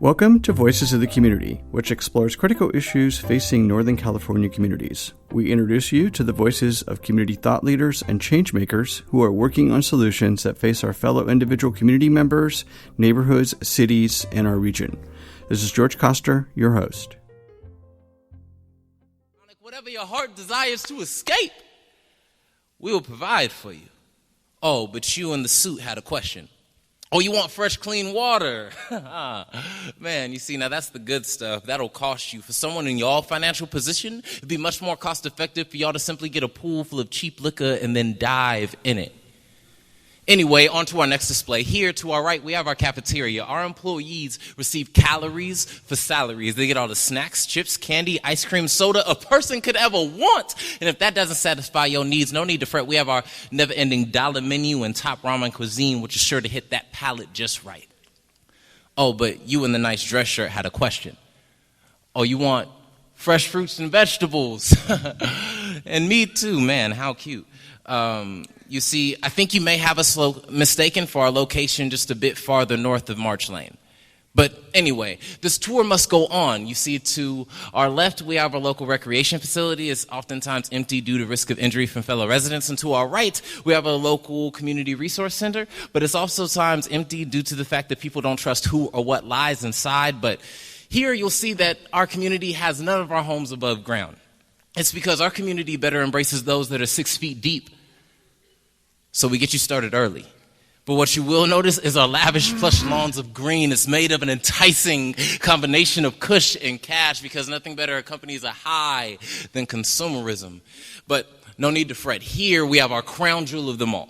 Welcome to Voices of the Community, which explores critical issues facing Northern California communities. We introduce you to the voices of community thought leaders and changemakers who are working on solutions that face our fellow individual community members, neighborhoods, cities, and our region. This is George Coster, your host. Whatever your heart desires to escape, we will provide for you. Oh, but you in the suit had a question. Oh, you want fresh, clean water? Man, you see, now that's the good stuff. That'll cost you. For someone in y'all financial position, it'd be much more cost effective for y'all to simply get a pool full of cheap liquor and then dive in it. Anyway, on to our next display. Here to our right, we have our cafeteria. Our employees receive calories for salaries. They get all the snacks, chips, candy, ice cream, soda a person could ever want. And if that doesn't satisfy your needs, no need to fret. We have our never-ending dollar menu and top ramen cuisine, which is sure to hit that palate just right. Oh, but you in the nice dress shirt had a question. Oh, you want fresh fruits and vegetables? And me too, man, how cute. You see, I think you may have us mistaken for our location just a bit farther north of March Lane. But anyway, this tour must go on. You see, to our left, we have our local recreation facility. It's oftentimes empty due to risk of injury from fellow residents. And to our right, we have a local community resource center. But it's also times empty due to the fact that people don't trust who or what lies inside. But here you'll see that our community has none of our homes above ground. It's because our community better embraces those that are 6 feet deep. So we get you started early. But what you will notice is our lavish plush lawns of green. It's made of an enticing combination of cush and cash because nothing better accompanies a high than consumerism. But no need to fret. Here we have our crown jewel of them all,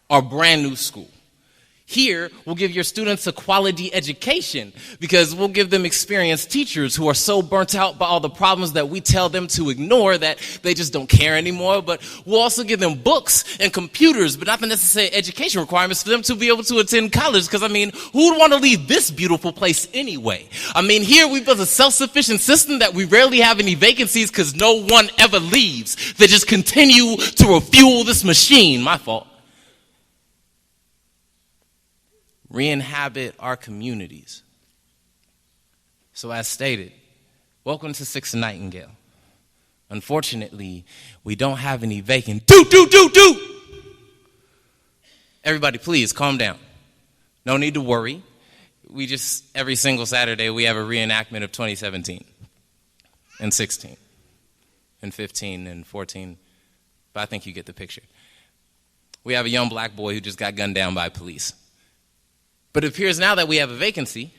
our brand new school. Here, we'll give your students a quality education because we'll give them experienced teachers who are so burnt out by all the problems that we tell them to ignore that they just don't care anymore. But we'll also give them books and computers, but not the necessary education requirements for them to be able to attend college. Because, who would want to leave this beautiful place anyway? Here we built a self-sufficient system that we rarely have any vacancies because no one ever leaves. They just continue to refuel this machine. My fault. Re-inhabit our communities. So as stated, welcome to 6th and Nightingale. Unfortunately, we don't have any vacant. Everybody, please calm down. No need to worry. We just, every single Saturday, we have a reenactment of 2017 and 16 and 15 and 14. But I think you get the picture. We have a young black boy who just got gunned down by police. But it appears now that we have a vacancy.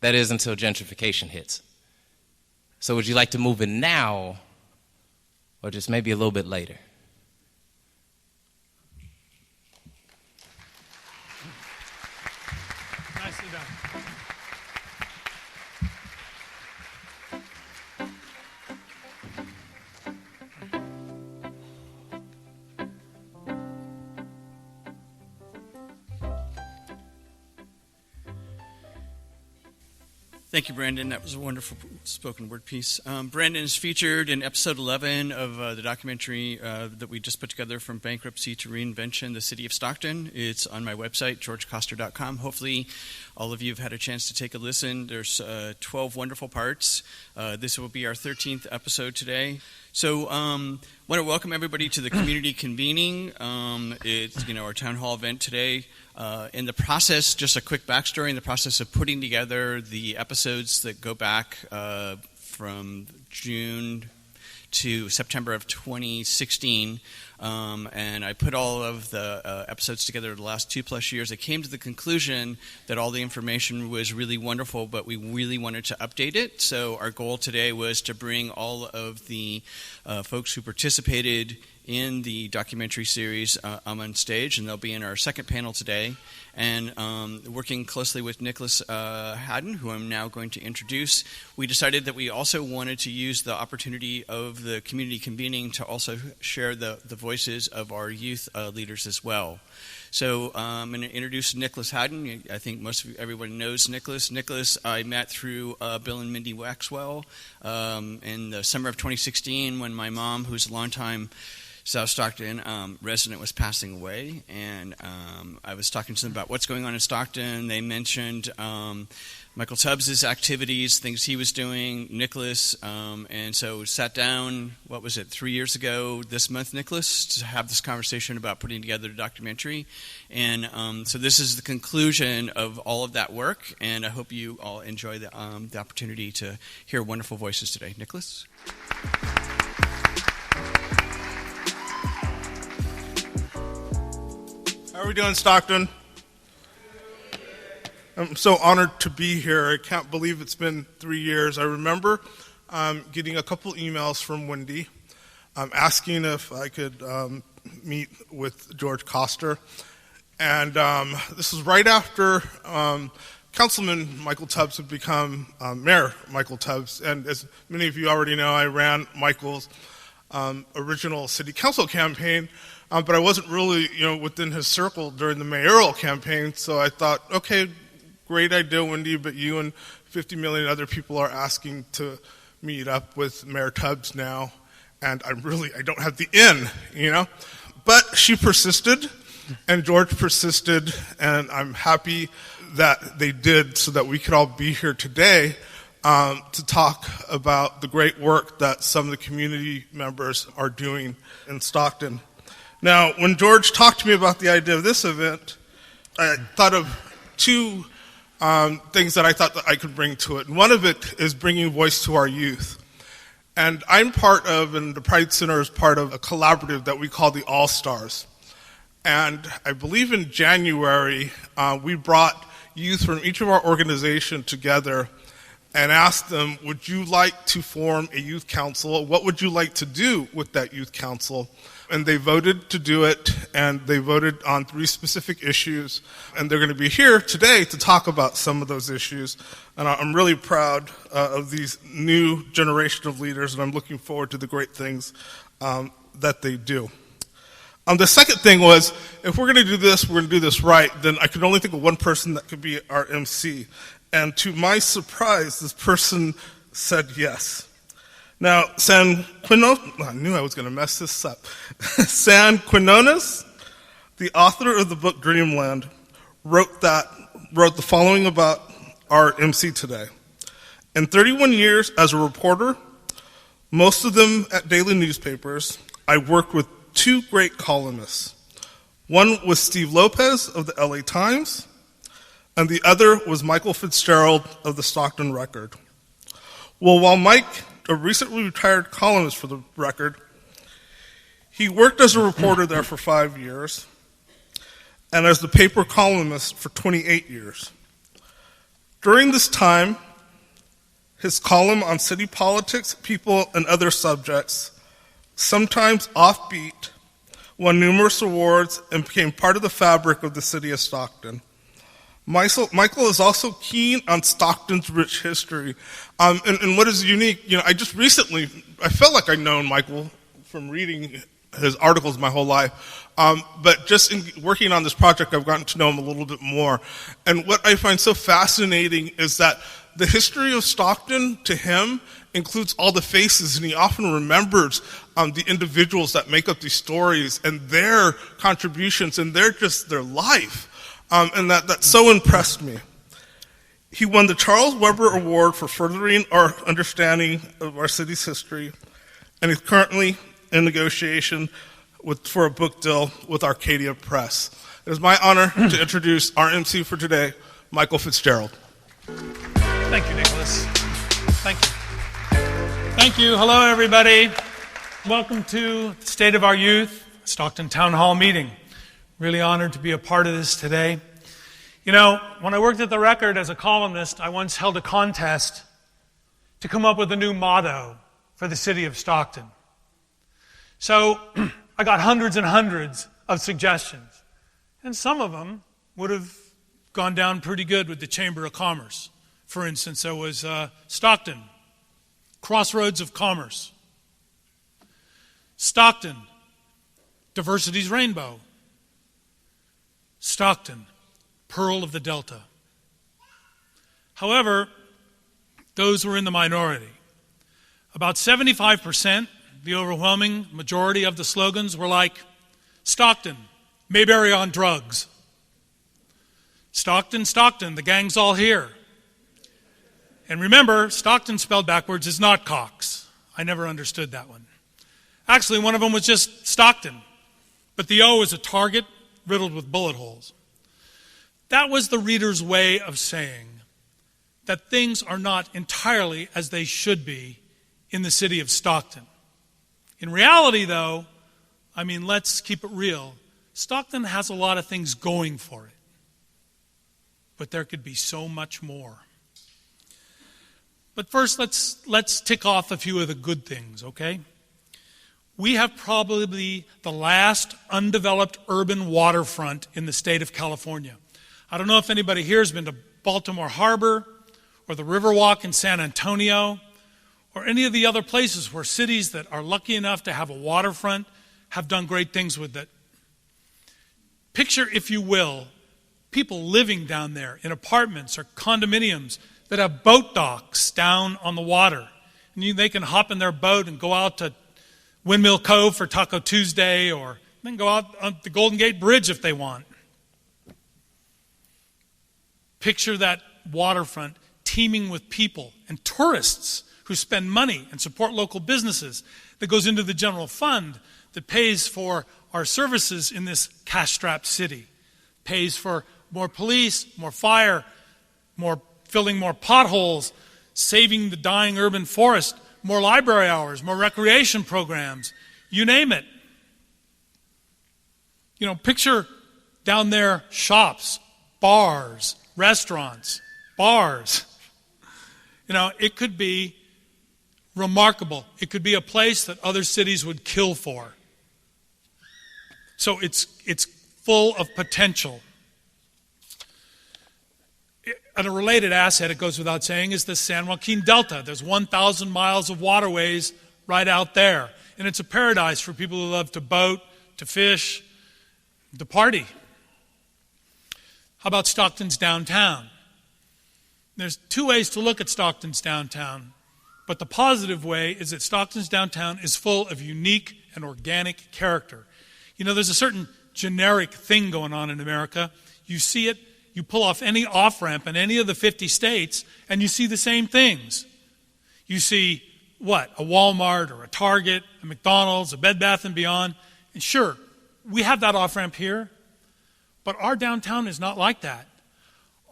That is until gentrification hits. So would you like to move in now or just maybe a little bit later? Nicely done. Thank you, Brandon. That was a wonderful spoken word piece. Brandon is featured in episode 11 of the documentary that we just put together, From Bankruptcy to Reinvention, the City of Stockton. It's on my website, georgecoster.com. Hopefully all of you have had a chance to take a listen. There's 12 wonderful parts. This will be our 13th episode today. So I want to welcome everybody to the community convening. It's our town hall event today. In the process, just a quick backstory, in the process of putting together the episodes that go back from June to September of 2016, and I put all of the episodes together the last 2+ years. I came to the conclusion that all the information was really wonderful, but we really wanted to update it. So our goal today was to bring all of the folks who participated in the documentary series on stage, and they'll be in our second panel today. And working closely with Nicholas Haddon, who I'm now going to introduce, we decided that we also wanted to use the opportunity of the community convening to also share the voices of our youth leaders as well. So I'm going to introduce Nicholas Haddon. I think most of everyone knows Nicholas. Nicholas I met through Bill and Mindy Waxwell in the summer of 2016 when my mom, who's a longtime South Stockton resident was passing away, and I was talking to them about what's going on in Stockton. They mentioned Michael Tubbs' activities, things he was doing, Nicholas, and so sat down, 3 years ago this month, Nicholas, to have this conversation about putting together a documentary. And so this is the conclusion of all of that work, and I hope you all enjoy the opportunity to hear wonderful voices today. Nicholas? How are we doing, Stockton? I'm so honored to be here. I can't believe it's been 3 years. I remember getting a couple emails from Wendy asking if I could meet with George Coster. And this was right after Councilman Michael Tubbs had become Mayor Michael Tubbs. And as many of you already know, I ran Michael's original city council campaign. But I wasn't really, within his circle during the mayoral campaign, so I thought, okay, great idea, Wendy, but you and 50 million other people are asking to meet up with Mayor Tubbs now, and I don't have the in, But she persisted, and George persisted, and I'm happy that they did so that we could all be here today to talk about the great work that some of the community members are doing in Stockton. Now, when George talked to me about the idea of this event, I thought of two things that I thought that I could bring to it. And one of it is bringing voice to our youth. And I'm part of, and the Pride Center is part of, a collaborative that we call the All-Stars. And I believe in January, we brought youth from each of our organizations together and asked them, would you like to form a youth council? What would you like to do with that youth council? And they voted to do it, and they voted on 3 specific issues, and they're going to be here today to talk about some of those issues. And I'm really proud of these new generation of leaders, and I'm looking forward to the great things that they do. The second thing was, if we're going to do this, we're going to do this right, then I could only think of one person that could be our MC. And to my surprise, this person said yes. Now, San Quinones, I knew I was going to mess this up. San Quinones, the author of the book Dreamland, wrote the following about our MC today. In 31 years as a reporter, most of them at daily newspapers, I worked with 2 great columnists. One was Steve Lopez of the LA Times, and the other was Michael Fitzgerald of the Stockton Record. Well, while Mike, a recently retired columnist for the Record, he worked as a reporter there for 5 years, and as the paper columnist for 28 years. During this time, his column on city politics, people, and other subjects, sometimes offbeat, won numerous awards and became part of the fabric of the city of Stockton. Michael is also keen on Stockton's rich history. And what is unique, I felt like I'd known Michael from reading his articles my whole life. But just in working on this project, I've gotten to know him a little bit more. And what I find so fascinating is that the history of Stockton, to him, includes all the faces, and he often remembers the individuals that make up these stories and their contributions and their life. And that so impressed me. He won the Charles Weber Award for furthering our understanding of our city's history, and he's currently in negotiation for a book deal with Arcadia Press. It is my honor to introduce our MC for today, Michael Fitzgerald. Thank you, Nicholas. Thank you. Thank you. Hello, everybody. Welcome to the State of Our Youth, Stockton Town Hall meeting. Really honored to be a part of this today. When I worked at the Record as a columnist, I once held a contest to come up with a new motto for the city of Stockton. So I got hundreds and hundreds of suggestions, and some of them would have gone down pretty good with the Chamber of Commerce. For instance, there was Stockton, Crossroads of Commerce. Stockton, Diversity's Rainbow. Stockton, Pearl of the Delta. However, those were in the minority. About 75% the overwhelming majority of the slogans were like, Stockton, Mayberry on drugs. Stockton, Stockton, the gang's all here. And remember, Stockton spelled backwards is not Cox. I never understood that one. Actually, one of them was just Stockton, but the O is a target riddled with bullet holes. That was the reader's way of saying that things are not entirely as they should be in the city of Stockton. In reality, though, let's keep it real. Stockton has a lot of things going for it, but there could be so much more. But first, let's tick off a few of the good things, okay? We have probably the last undeveloped urban waterfront in the state of California. I don't know if anybody here has been to Baltimore Harbor or the Riverwalk in San Antonio or any of the other places where cities that are lucky enough to have a waterfront have done great things with it. Picture, if you will, people living down there in apartments or condominiums that have boat docks down on the water. And they can hop in their boat and go out to Windmill Cove for Taco Tuesday, or then go out on the Golden Gate Bridge if they want. Picture that waterfront teeming with people and tourists who spend money and support local businesses that goes into the general fund that pays for our services in this cash-strapped city, pays for more police, more fire, filling more potholes, saving the dying urban forest, more library hours, more recreation programs, you name it. Picture down there shops, bars, restaurants, bars. It could be remarkable. It could be a place that other cities would kill for. So it's full of potential. And a related asset, it goes without saying, is the San Joaquin Delta. There's 1,000 miles of waterways right out there. And it's a paradise for people who love to boat, to fish, to party. How about Stockton's downtown? There's two ways to look at Stockton's downtown. But the positive way is that Stockton's downtown is full of unique and organic character. There's a certain generic thing going on in America. You see it. You pull off any off-ramp in any of the 50 states, and you see the same things. You see, what? A Walmart or a Target, a McDonald's, a Bed Bath & Beyond. And sure, we have that off-ramp here, but our downtown is not like that.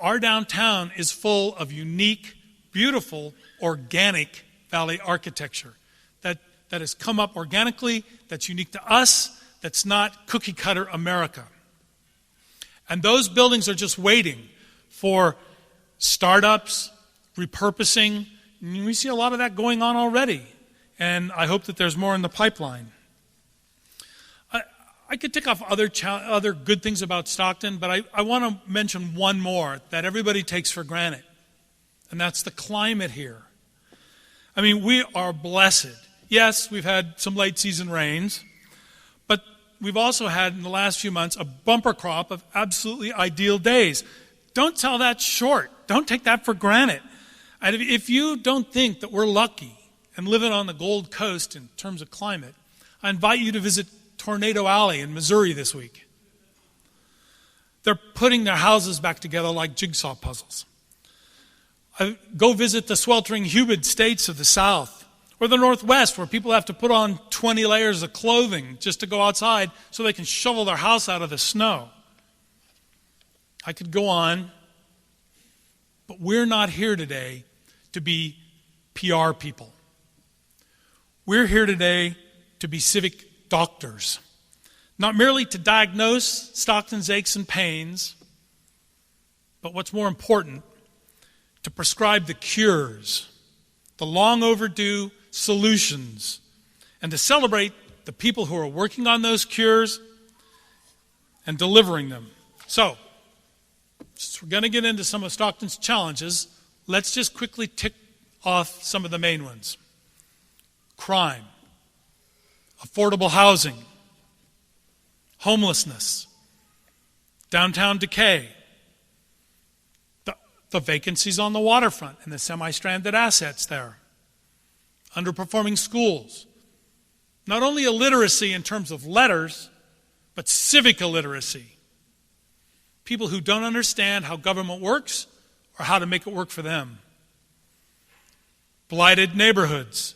Our downtown is full of unique, beautiful, organic valley architecture that has come up organically, that's unique to us, that's not cookie-cutter America. And those buildings are just waiting for startups, repurposing. And we see a lot of that going on already. And I hope that there's more in the pipeline. I could tick off other good things about Stockton, but I want to mention one more that everybody takes for granted. And that's the climate here. We are blessed. Yes, we've had some late season rains, but we've also had, in the last few months, a bumper crop of absolutely ideal days. Don't sell that short. Don't take that for granted. And if you don't think that we're lucky and living on the Gold Coast in terms of climate, I invite you to visit Tornado Alley in Missouri this week. They're putting their houses back together like jigsaw puzzles. Go visit the sweltering, humid states of the South or the Northwest, where people have to put on 20 layers of clothing just to go outside so they can shovel their house out of the snow. I could go on, but we're not here today to be PR people. We're here today to be civic doctors, not merely to diagnose Stockton's aches and pains, but what's more important, to prescribe the cures, the long overdue solutions, and to celebrate the people who are working on those cures and delivering them. So, since we're going to get into some of Stockton's challenges, let's just quickly tick off some of the main ones. Crime, affordable housing, homelessness, downtown decay, the vacancies on the waterfront and the semi-stranded assets there, underperforming schools, Not only illiteracy in terms of letters, but civic illiteracy. People who don't understand how government works or how to make it work for them. Blighted neighborhoods.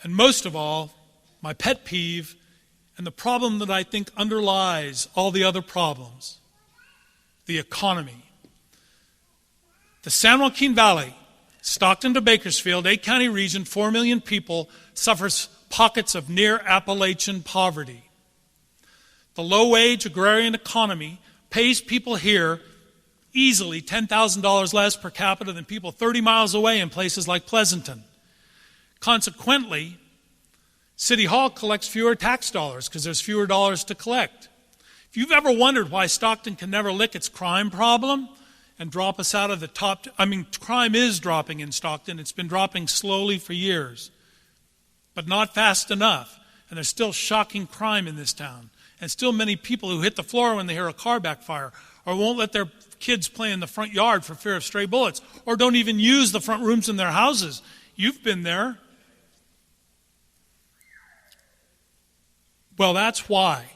And most of all, my pet peeve and the problem that I think underlies all the other problems, the economy. The San Joaquin Valley, Stockton to Bakersfield, 8-county region, 4 million people, suffers pockets of near Appalachian poverty. The low-wage agrarian economy pays people here easily $10,000 less per capita than people 30 miles away in places like Pleasanton. Consequently, City Hall collects fewer tax dollars because there's fewer dollars to collect. If you've ever wondered why Stockton can never lick its crime problem and drop us out of the top, crime is dropping in Stockton. It's been dropping slowly for years, but not fast enough. And there's still shocking crime in this town. And still many people who hit the floor when they hear a car backfire, or won't let their kids play in the front yard for fear of stray bullets, or don't even use the front rooms in their houses. You've been there. Well, that's why.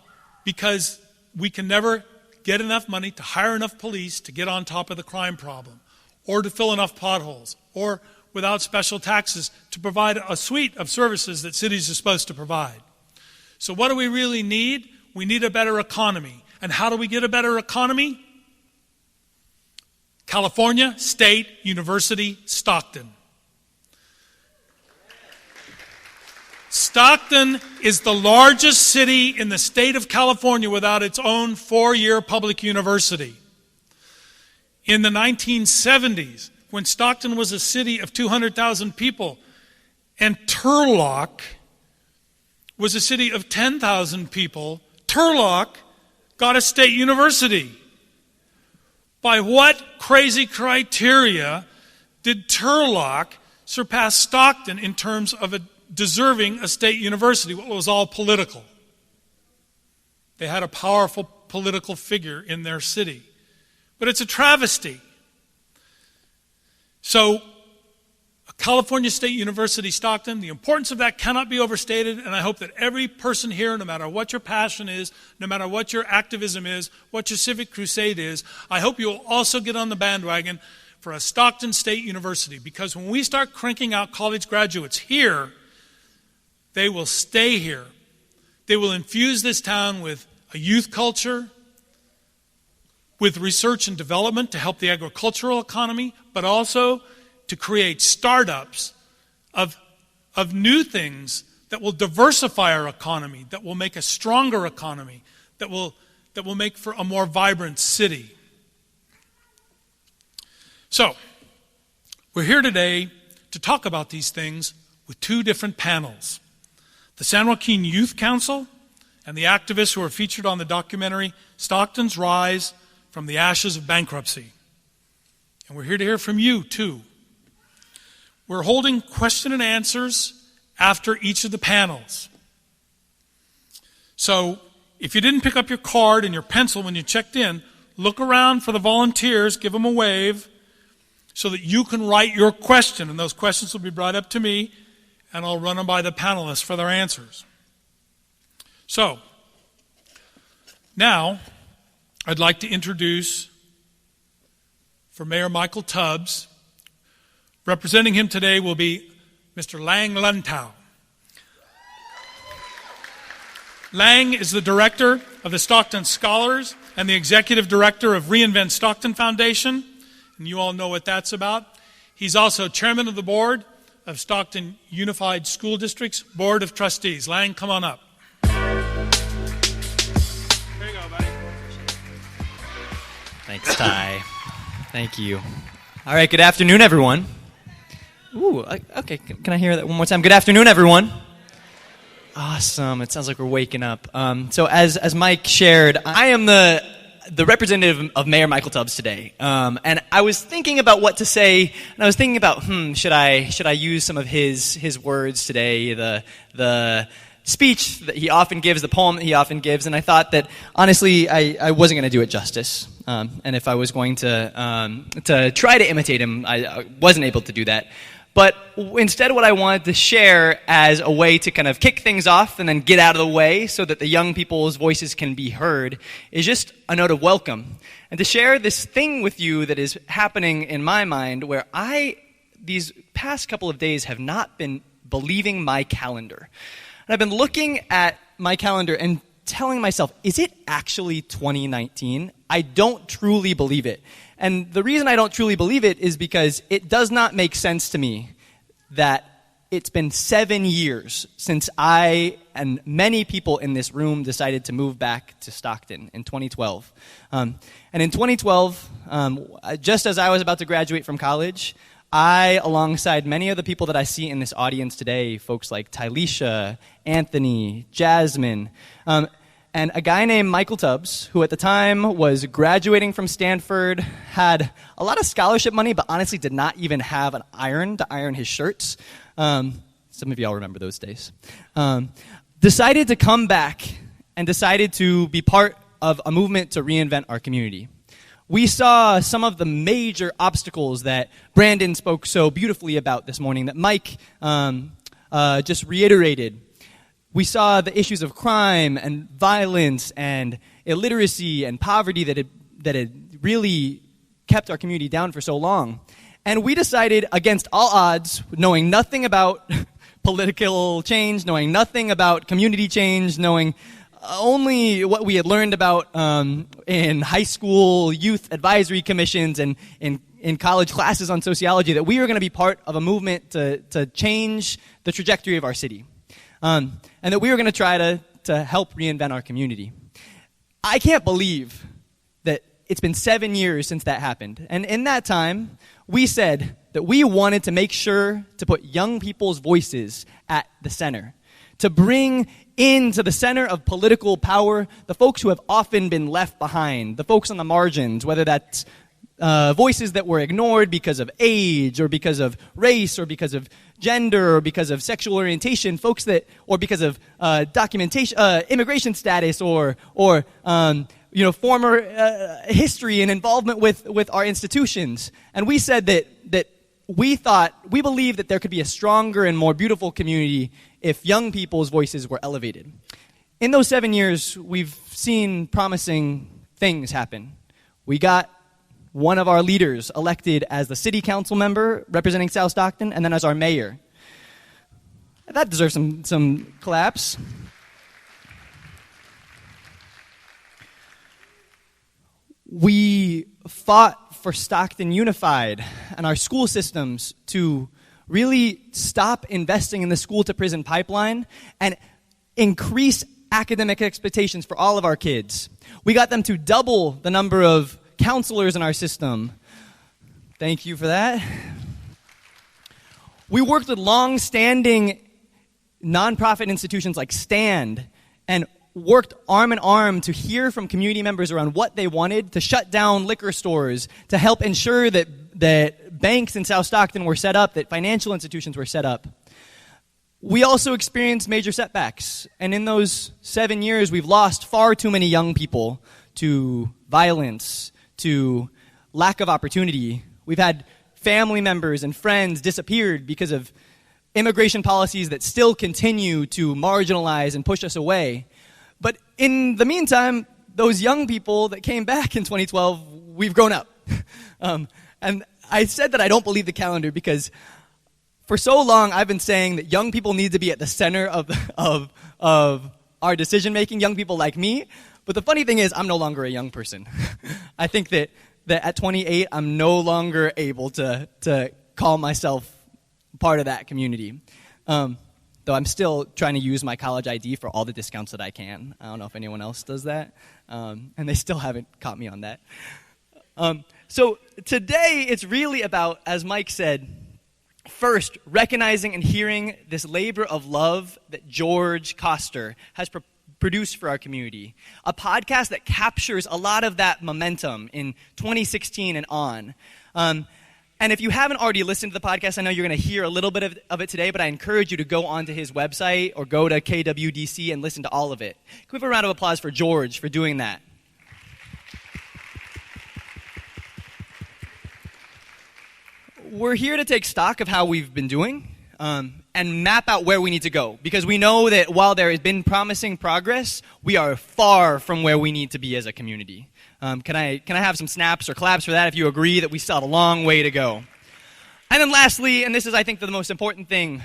Because we can never get enough money to hire enough police to get on top of the crime problem, or to fill enough potholes, or without special taxes to provide a suite of services that cities are supposed to provide. So what do we really need? We need a better economy. And how do we get a better economy? California State University, Stockton. Stockton is the largest city in the state of California without its own 4-year public university. In the 1970s, when Stockton was a city of 200,000 people, and Turlock was a city of 10,000 people, Turlock got a state university. By what crazy criteria did Turlock surpass Stockton in terms of deserving a state university? Well, it was all political. They had a powerful political figure in their city. But it's a travesty. So, California State University, Stockton, the importance of that cannot be overstated, and I hope that every person here, no matter what your passion is, no matter what your activism is, what your civic crusade is, I hope you will also get on the bandwagon for a Stockton State University, because when we start cranking out college graduates here, they will stay here. They will infuse this town with a youth culture, with research and development to help the agricultural economy, but also to create startups of new things that will diversify our economy, that will make a stronger economy, that will make for a more vibrant city. So, we're here today to talk about these things with 2 different panels. The San Joaquin Youth Council and the activists who are featured on the documentary Stockton's Rise from the Ashes of Bankruptcy. And we're here to hear from you, too. We're holding question and answers after each of the panels. So, if you didn't pick up your card and your pencil when you checked in, look around for the volunteers, give them a wave, so that you can write your question, and those questions will be brought up to me, and I'll run them by the panelists for their answers. So, now, I'd like to introduce, for Mayor Michael Tubbs, representing him today will be Mr. Lang Lantau. Lang is the director of the Stockton Scholars and the executive director of Reinvent Stockton Foundation, and you all know what that's about. He's also chairman of the board of Stockton Unified School District's Board of Trustees. Lang, come on up. There you go, buddy. Thanks, Ty. Thank you. All right, good afternoon, everyone. Ooh, okay, can I hear that one more time? Good afternoon, everyone. Awesome, it sounds like we're waking up. So as Mike shared, I am the representative of Mayor Michael Tubbs today. And I was thinking about what to say, and I was thinking about, should I use some of his words today, the speech that he often gives, the poem that he often gives, and I thought that, honestly, I wasn't going to do it justice. And if I was going to try to imitate him, I wasn't able to do that. But instead what I wanted to share as a way to kind of kick things off and then get out of the way so that the young people's voices can be heard is just a note of welcome. And to share this thing with you that is happening in my mind where these past couple of days have not been believing my calendar. And I've been looking at my calendar and telling myself, is it actually 2019? I don't truly believe it. And the reason I don't truly believe it is because it does not make sense to me that it's been 7 years since I and many people in this room decided to move back to Stockton in 2012. And in 2012, just as I was about to graduate from college, I, alongside many of the people that I see in this audience today, folks like Tylisha, Anthony, Jasmine, and a guy named Michael Tubbs, who at the time was graduating from Stanford, had a lot of scholarship money, but honestly did not even have an iron to iron his shirts. Some of y'all remember those days. Decided to come back and decided to be part of a movement to reinvent our community. We saw some of the major obstacles that Brandon spoke so beautifully about this morning, that Mike just reiterated. We saw the issues of crime and violence and illiteracy and poverty that had really kept our community down for so long. And we decided, against all odds, knowing nothing about political change, knowing nothing about community change, knowing only what we had learned about in high school youth advisory commissions and in college classes on sociology, that we were going to be part of a movement to change the trajectory of our city. And that we were going to try to help reinvent our community. I can't believe that it's been 7 years since that happened. And in that time, we said that we wanted to make sure to put young people's voices at the center, to bring into the center of political power the folks who have often been left behind, the folks on the margins, whether that's voices that were ignored because of age or because of race or because of gender or because of sexual orientation, folks that, or because of documentation, immigration status or former history and involvement with our institutions. And we said that we believed that there could be a stronger and more beautiful community if young people's voices were elevated. In those 7 years, we've seen promising things happen. We got one of our leaders elected as the city council member representing South Stockton, and then as our mayor. That deserves some claps. We fought for Stockton Unified and our school systems to really stop investing in the school-to-prison pipeline and increase academic expectations for all of our kids. We got them to double the number of counselors in our system. Thank you for that. We worked with long-standing nonprofit institutions like STAND and worked arm in arm to hear from community members around what they wanted, to shut down liquor stores, to help ensure that banks in South Stockton were set up, that financial institutions were set up. We also experienced major setbacks, and in those 7 years, we've lost far too many young people to violence, to lack of opportunity. We've had family members and friends disappeared because of immigration policies that still continue to marginalize and push us away. But in the meantime, those young people that came back in 2012, we've grown up. And I said that I don't believe the calendar because for so long I've been saying that young people need to be at the center of our decision-making, young people like me. But the funny thing is, I'm no longer a young person. I think that at 28, I'm no longer able to call myself part of that community. Though I'm still trying to use my college ID for all the discounts that I can. I don't know if anyone else does that. And they still haven't caught me on that. So today, it's really about, as Mike said, first, recognizing and hearing this labor of love that George Koster has produced for our community. A podcast that captures a lot of that momentum in 2016 and on. And if you haven't already listened to the podcast, I know you're going to hear a little bit of it today, but I encourage you to go onto his website or go to KWDC and listen to all of it. Can we have a round of applause for George for doing that? we're here to take stock of how we've been doing and map out where we need to go. Because we know that while there has been promising progress, we are far from where we need to be as a community. Can I have some snaps or claps for that if you agree that we still have a long way to go? And then lastly, and this is I think the most important thing,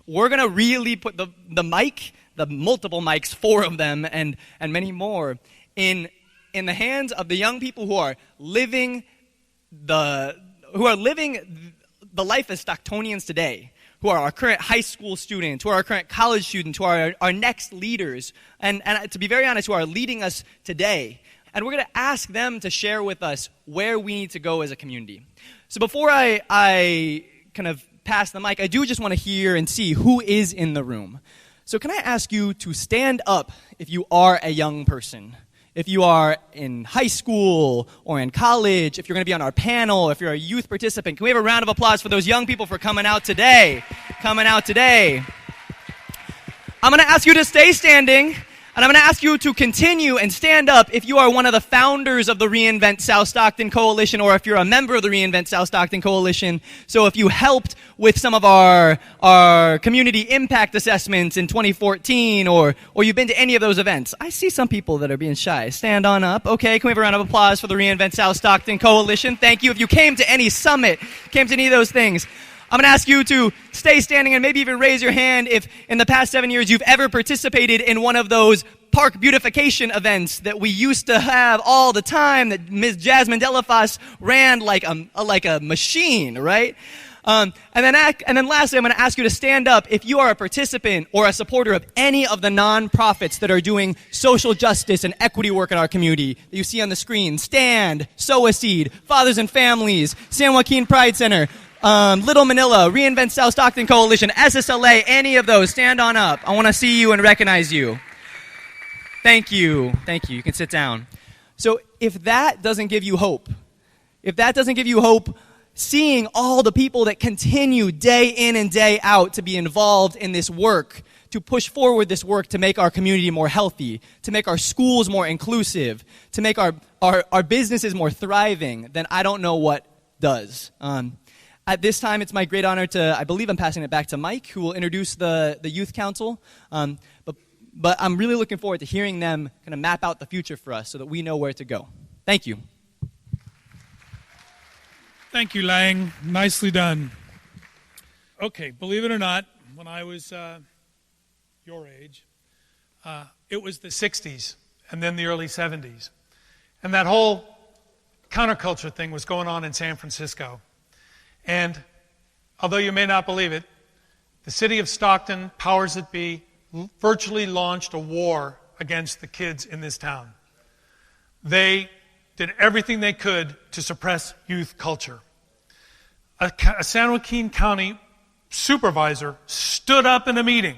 we're going to really put the mic, the multiple mics, 4 of them and many more, in the hands of the young people who are living the life as Stocktonians today, who are our current high school students, who are our current college students, who are our next leaders, and to be very honest, who are leading us today. And we're going to ask them to share with us where we need to go as a community. So before I kind of pass the mic, I do just want to hear and see who is in the room. So can I ask you to stand up if you are a young person? If you are in high school or in college, if you're going to be on our panel, if you're a youth participant, can we have a round of applause for those young people for coming out today? I'm going to ask you to stay standing, and I'm going to ask you to continue and stand up if you are one of the founders of the Reinvent South Stockton Coalition, or if you're a member of the Reinvent South Stockton Coalition. So if you helped with some of our community impact assessments in 2014, or you've been to any of those events. I see some people that are being shy. Stand on up. Okay, can we have a round of applause for the Reinvent South Stockton Coalition? Thank you. If you came to any summit, came to any of those things, I'm going to ask you to stay standing and maybe even raise your hand if in the past 7 years you've ever participated in one of those park beautification events that we used to have all the time that Ms. Jasmine Delafas ran like a machine, right? And then lastly, I'm going to ask you to stand up if you are a participant or a supporter of any of the nonprofits that are doing social justice and equity work in our community that you see on the screen. Stand, Sow a Seed, Fathers and Families, San Joaquin Pride Center, Little Manila, Reinvent South Stockton Coalition, SSLA, any of those, stand on up. I want to see you and recognize you. Thank you. You can sit down. So if that doesn't give you hope, seeing all the people that continue day in and day out to be involved in this work, to push forward this work to make our community more healthy, to make our schools more inclusive, to make our businesses more thriving, then I don't know what does. At this time, it's my great honor I believe I'm passing it back to Mike, who will introduce the Youth Council. But I'm really looking forward to hearing them kind of map out the future for us so that we know where to go. Thank you. Thank you, Lang. Nicely done. Okay, believe it or not, when I was your age, it was the 60s and then the early 70s. And that whole counterculture thing was going on in San Francisco. And although you may not believe it, the city of Stockton, powers that be, virtually launched a war against the kids in this town. They did everything they could to suppress youth culture. A San Joaquin County supervisor stood up in a meeting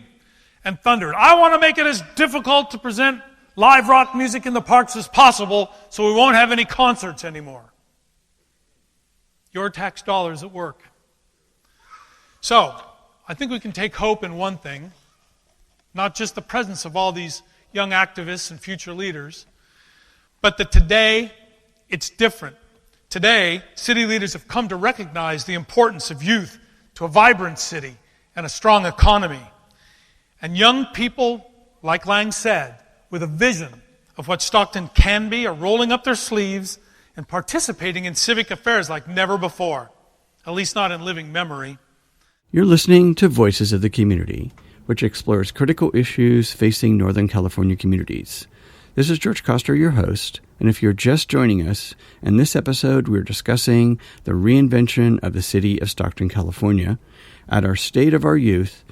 and thundered, "I want to make it as difficult to present live rock music in the parks as possible so we won't have any concerts anymore." Your tax dollars at work. So, I think we can take hope in one thing, not just the presence of all these young activists and future leaders, but that today it's different. Today, city leaders have come to recognize the importance of youth to a vibrant city and a strong economy. And young people, like Lang said, with a vision of what Stockton can be, are rolling up their sleeves and participating in civic affairs like never before, at least not in living memory. You're listening to Voices of the Community, which explores critical issues facing Northern California communities. This is George Coster, your host, and if you're just joining us, in this episode we're discussing the reinvention of the city of Stockton, California, at our State of Our Youth,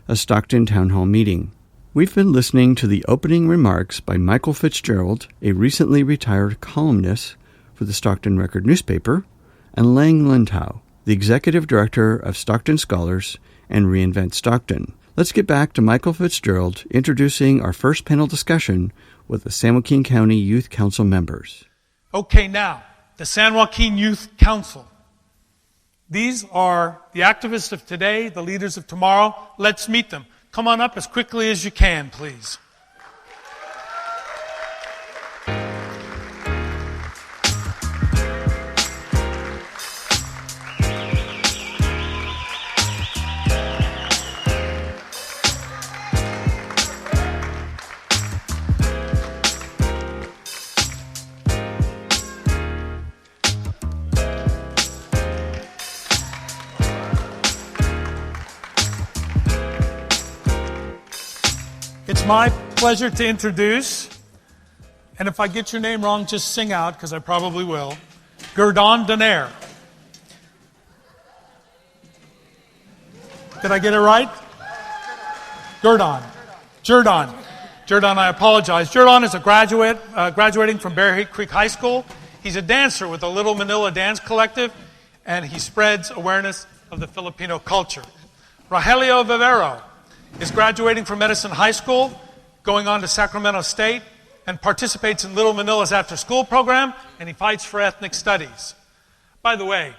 a Stockton Town Hall meeting. We've been listening to the opening remarks by Michael Fitzgerald, a recently retired columnist for the Stockton Record newspaper, and Lang Lindau, the executive director of Stockton Scholars and Reinvent Stockton. Let's get back to Michael Fitzgerald introducing our first panel discussion with the San Joaquin County Youth Council members. Okay, now, the San Joaquin Youth Council. These are the activists of today, the leaders of tomorrow. Let's meet them. Come on up as quickly as you can, please. It's my pleasure to introduce, and if I get your name wrong, just sing out, because I probably will, Gerdon Denaire. Did I get it right? Gerdon. Jerdon, I apologize. Jerdon is a graduating from Bear Creek High School. He's a dancer with the Little Manila Dance Collective, and he spreads awareness of the Filipino culture. Rogelio Vivero is graduating from Medicine High School, going on to Sacramento State, and participates in Little Manila's after-school program, and he fights for ethnic studies. By the way,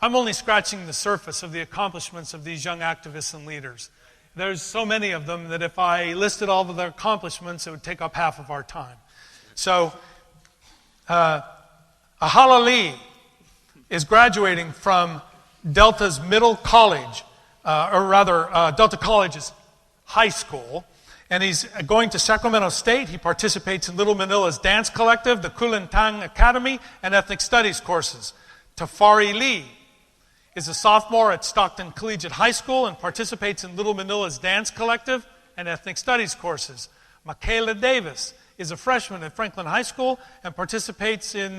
I'm only scratching the surface of the accomplishments of these young activists and leaders. There's so many of them that if I listed all of their accomplishments, it would take up half of our time. So, Ahala Lee is graduating from Delta's middle college, Delta College's high school, and he's going to Sacramento State. He participates in Little Manila's Dance Collective, the Kulintang Academy, and Ethnic Studies courses. Tafari Lee is a sophomore at Stockton Collegiate High School and participates in Little Manila's Dance Collective and Ethnic Studies courses. Michaela Davis is a freshman at Franklin High School and participates in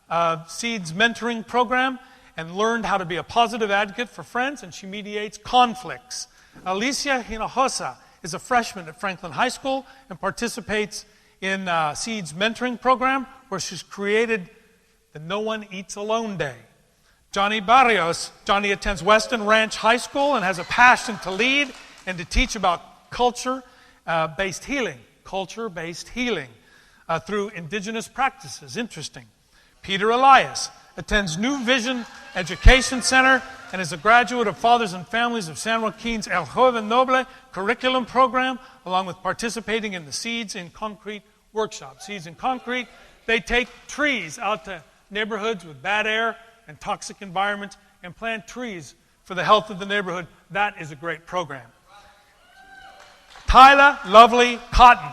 SEED's mentoring program and learned how to be a positive advocate for friends, and she mediates conflicts. Alicia Hinojosa is a freshman at Franklin High School and participates in SEED's mentoring program, where she's created the No One Eats Alone Day. Johnny Barrios attends Weston Ranch High School and has a passion to lead and to teach about culture-based healing through indigenous practices. Interesting. Peter Elias attends New Vision Education Center and is a graduate of Fathers and Families of San Joaquin's El Joven Noble curriculum program, along with participating in the Seeds in Concrete workshop. Seeds in Concrete, they take trees out to neighborhoods with bad air and toxic environments and plant trees for the health of the neighborhood. That is a great program. Tyla Lovely Cotton.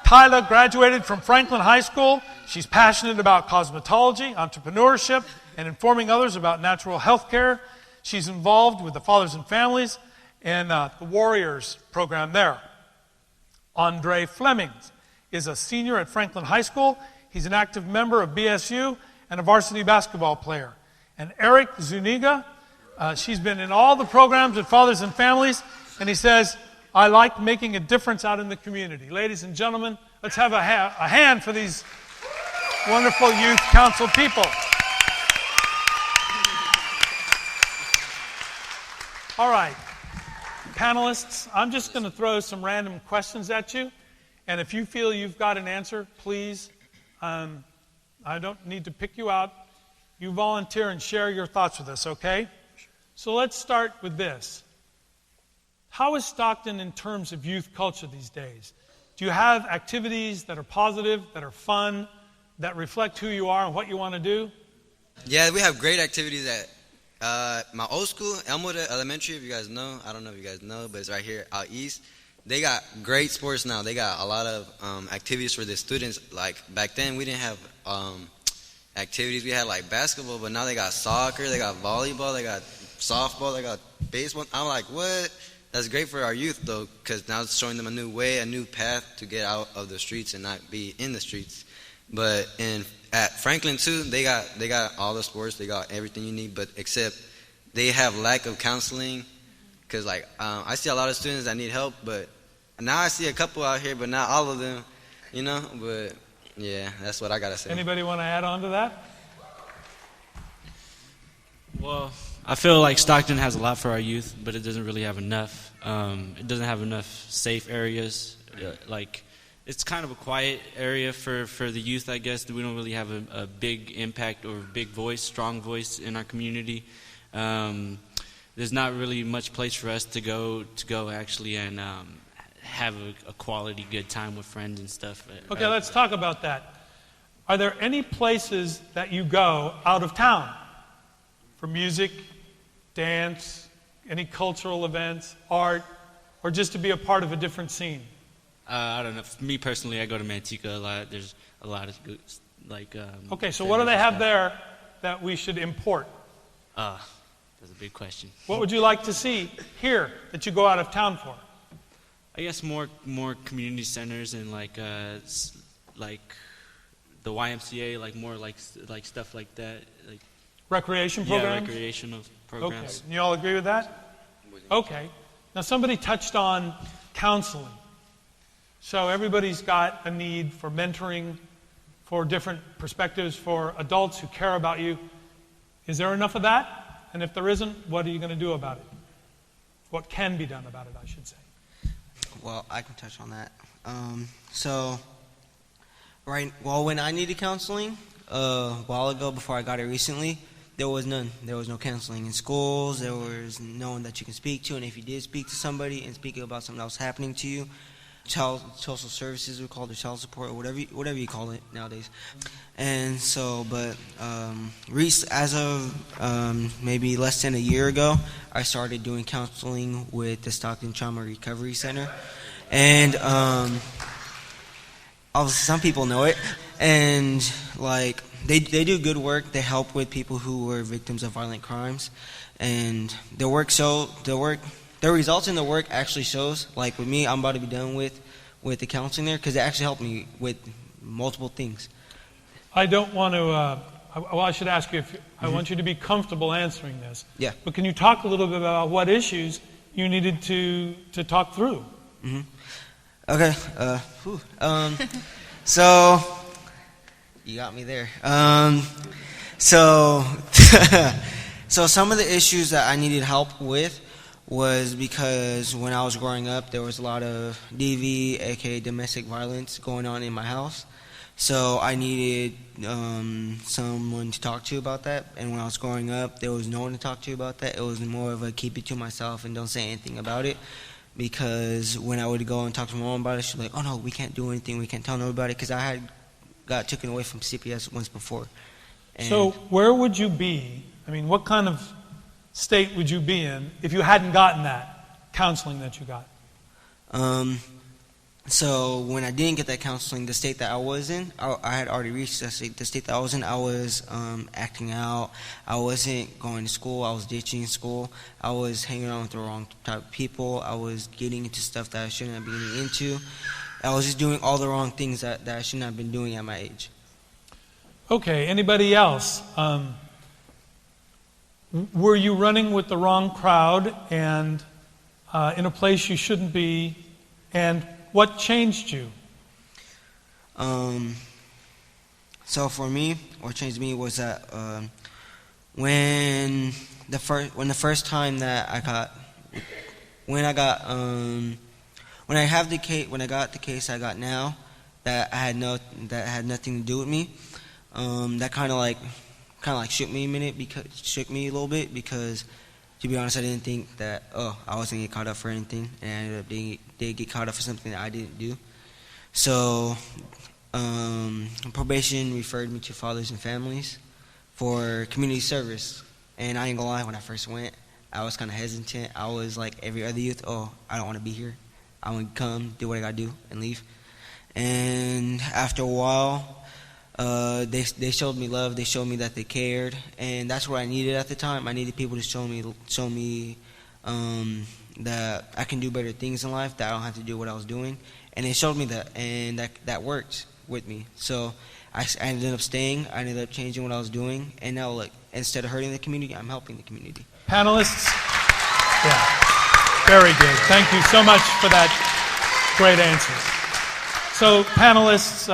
Tyla graduated from Franklin High School. She's passionate about cosmetology, entrepreneurship, and informing others about natural health care. She's involved with the Fathers and Families and the Warriors program there. Andre Flemings is a senior at Franklin High School. He's an active member of BSU and a varsity basketball player. And Eric Zuniga, she's been in all the programs at Fathers and Families, and he says, I like making a difference out in the community. Ladies and gentlemen, let's have a hand for these wonderful youth council people. All right, panelists, I'm just going to throw some random questions at you, and if you feel you've got an answer, please, I don't need to pick you out. You volunteer and share your thoughts with us, okay? So let's start with this. How is Stockton in terms of youth culture these days? Do you have activities that are positive, that are fun, that reflect who you are and what you want to do? Yeah, we have great activities at my old school, Elmwood Elementary, if you guys know. I don't know if you guys know, but it's right here out east. They got great sports now. They got a lot of activities for the students. Like back then, we didn't have activities. We had like basketball, but now they got soccer, they got volleyball, they got softball, they got baseball. I'm like, what? That's great for our youth, though, because now it's showing them a new way, a new path to get out of the streets and not be in the streets. But at Franklin, too, they got all the sports. They got everything you need, but except they have lack of counseling because, like, I see a lot of students that need help, but now I see a couple out here, but not all of them, you know. But, yeah, that's what I got to say. Anybody want to add on to that? Well, I feel like Stockton has a lot for our youth, but it doesn't really have enough. It doesn't have enough safe areas. Like, it's kind of a quiet area for the youth, I guess. We don't really have a big impact or big voice, strong voice in our community. There's not really much place for us to go actually and have a quality good time with friends and stuff. Okay, let's talk about that. Are there any places that you go out of town for music, dance, any cultural events, art, or just to be a part of a different scene? I don't know. For me personally, I go to Manteca a lot. There's a lot of good, like. Okay, so what do they have there that we should import? That's a big question. What would you like to see here that you go out of town for? I guess more community centers and like the YMCA, like more like stuff like that, like Recreation programs? Yeah, recreational programs. Okay. You all agree with that? Okay. Now somebody touched on counseling. So everybody's got a need for mentoring, for different perspectives, for adults who care about you. Is there enough of that? And if there isn't, what are you going to do about it? What can be done about it, I should say. Well, I can touch on that. When I needed counseling, a while ago, before I got it recently, there was none. There was no counseling in schools. There was no one that you can speak to. And if you did speak to somebody and speak about something that was happening to you, social services, we call it child support, or whatever you call it nowadays. And so, as of maybe less than a year ago, I started doing counseling with the Stockton Trauma Recovery Center. And obviously some people know it. And like they do good work. They help with people who were victims of violent crimes. And the results in the work actually shows, like with me, I'm about to be done with the counseling there, because it actually helped me with multiple things. I don't want to, I should ask you, if I want you to be comfortable answering this. Yeah. But can you talk a little bit about what issues you needed to talk through? Mm-hmm. Okay. So, you got me there. So some of the issues that I needed help with was because when I was growing up, there was a lot of DV, aka domestic violence, going on in my house. So I needed someone to talk to about that. And when I was growing up, there was no one to talk to about that. It was more of a keep it to myself and don't say anything about it. Because when I would go and talk to my mom about it, she'd be like, oh no, we can't do anything, we can't tell nobody about it. Because I had got taken away from CPS once before. And so where would you be? I mean, what kind of state would you be in if you hadn't gotten that counseling that you got? So when I didn't get that counseling, the state that I was in, I had already reached the state that I was in. I was acting out. I wasn't going to school. I was ditching school. I was hanging out with the wrong type of people. I was getting into stuff that I shouldn't have been getting into. I was just doing all the wrong things that I shouldn't have been doing at my age. Okay, anybody else? Were you running with the wrong crowd and in a place you shouldn't be? And what changed you? So for me, what changed me was that when I got the case I got now, that had nothing to do with me. That kind of like shook me a little bit, because to be honest, I didn't think that I wasn't gonna get caught up for anything, and I ended up did get caught up for something that I didn't do. So probation referred me to Fathers and Families for community service, and I ain't gonna lie, when I first went, I was kind of hesitant. I was like every other youth, I don't want to be here. I want to come, do what I gotta do, and leave. And after a while, they showed me love. They showed me that they cared, and that's what I needed at the time. I needed people to show me that I can do better things in life, that I don't have to do what I was doing, and they showed me that, and that worked with me. So I ended up staying. I ended up changing what I was doing, and now, like, instead of hurting the community, I'm helping the community. Panelists? Yeah. Very good. Thank you so much for that great answer. So, panelists,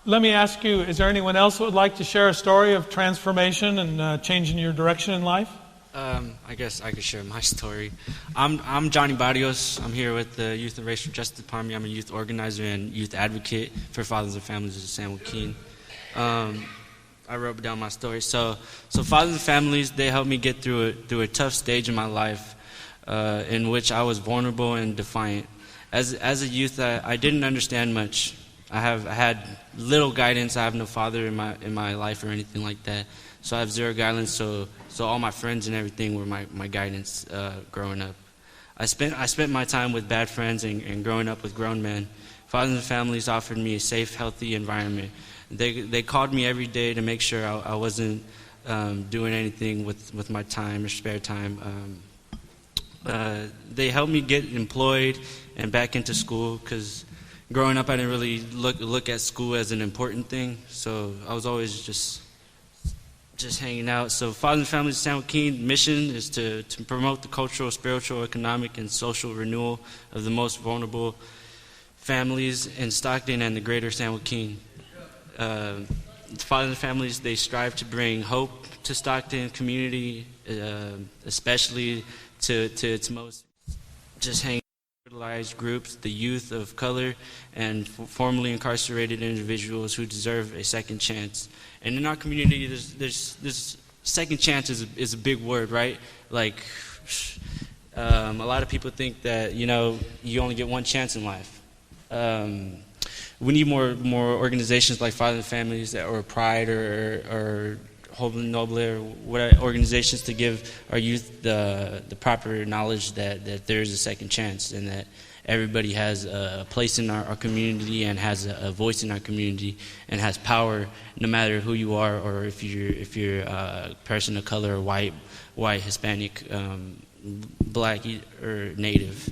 let me ask you, is there anyone else who would like to share a story of transformation and changing your direction in life? I guess I could share my story. I'm Johnny Barrios. I'm here with the Youth and Racial Justice Department. I'm a youth organizer and youth advocate for Fathers and Families of San Joaquin. I wrote down my story. So Fathers and Families, they helped me get through a tough stage in my life in which I was vulnerable and defiant. As a youth, I didn't understand much. I had little guidance. I have no father in my life or anything like that. So I have zero guidance. So all my friends and everything were my guidance growing up. I spent my time with bad friends and growing up with grown men. Fathers and Families offered me a safe, healthy environment. They called me every day to make sure I wasn't doing anything with my time or spare time. They helped me get employed and back into school, because growing up I didn't really look at school as an important thing, so I was always just hanging out. So Fathers and Families of San Joaquin mission is to promote the cultural, spiritual, economic, and social renewal of the most vulnerable families in Stockton and the greater San Joaquin. Fathers and Families, they strive to bring hope to Stockton community, especially to its most just hanging marginalized groups, the youth of color, and formerly incarcerated individuals who deserve a second chance. And in our community, there's second chance is a big word, right? Like, a lot of people think that, you only get one chance in life. We need more organizations like Fathers and Families or Pride or Hope and Noble, or what organizations to give our youth the proper knowledge that there is a second chance, and that everybody has a place in our community and has a voice in our community and has power, no matter who you are, or if you're a person of color, white, Hispanic, black, or Native.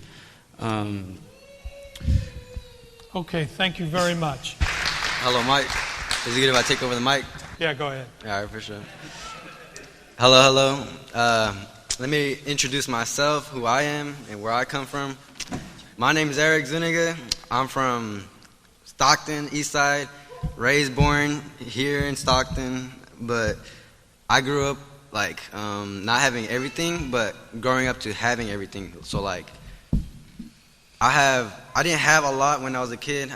Okay, thank you very much. Hello, Mike. Is it good if I take over the mic? Yeah, go ahead. All right, for sure. Hello. Let me introduce myself, who I am, and where I come from. My name is Eric Zuniga. I'm from Stockton, East Side, raised, born here in Stockton, but I grew up not having everything, but growing up to having everything. So I didn't have a lot when I was a kid.